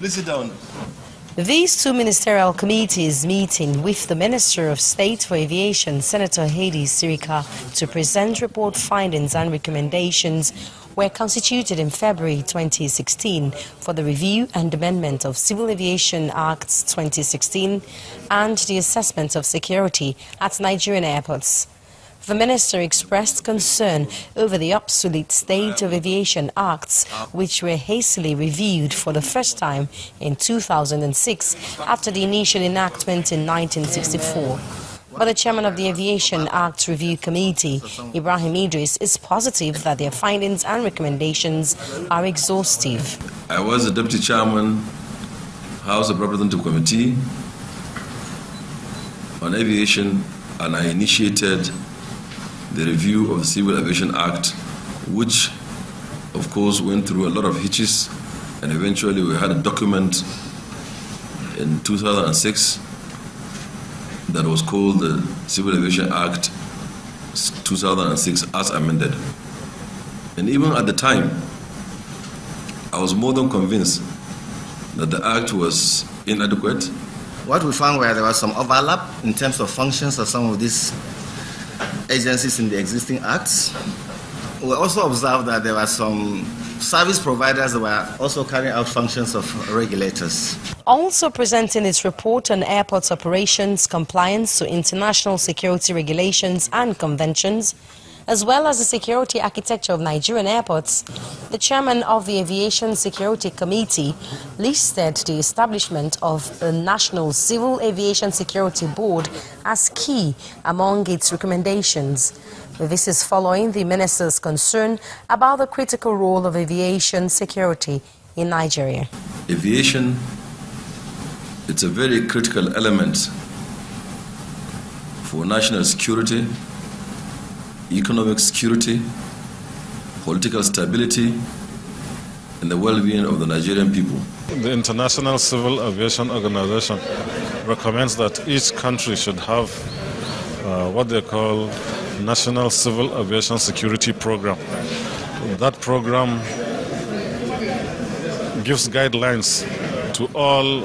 Please sit down. These two ministerial committees meeting with the Minister of State for Aviation, Senator Hadi Sirika, to present report findings and recommendations were constituted in February 2016 for the review and amendment of Civil Aviation Act 2016 and the assessment of security at Nigerian airports. The minister expressed concern over the obsolete state of aviation acts, which were hastily reviewed for the first time in 2006 after the initial enactment in 1964. But the chairman of the Aviation Act Review Committee, Ibrahim Idris, is positive that their findings and recommendations are exhaustive. I was the deputy chairman, House of Representative Committee on Aviation, and I initiated the review of the Civil Aviation Act, which of course went through a lot of hitches, and eventually we had a document in 2006 that was called the Civil Aviation Act 2006 as amended. And even at the time, I was more than convinced that the act was inadequate. What we found were there was some overlap in terms of functions of some of these agencies in the existing acts. We also observed that there were some service providers that were also carrying out functions of regulators. Also presenting its report on airport operations, compliance to international security regulations and conventions, as well as the security architecture of Nigerian airports, the chairman of the Aviation Security Committee listed the establishment of the National Civil Aviation Security Board as key among its recommendations. This is following the minister's concern about the critical role of aviation security in Nigeria. Aviation, it's a very critical element for national security, economic security, political stability, and the well-being of the Nigerian people. The International Civil Aviation Organization recommends that each country should have what they call National Civil Aviation Security Program. That program gives guidelines to all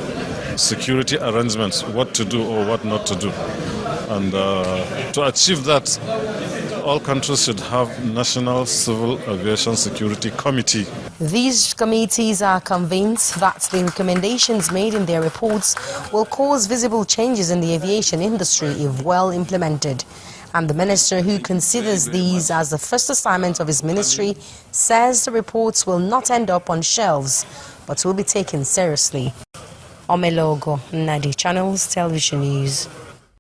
security arrangements, what to do or what not to do. And to achieve that, all countries should have National Civil Aviation Security Committee. These committees are convinced that the recommendations made in their reports will cause visible changes in the aviation industry if well implemented. And the minister, who considers these as the first assignment of his ministry, says the reports will not end up on shelves, but will be taken seriously. Omelogo, Nadi Channels Television News.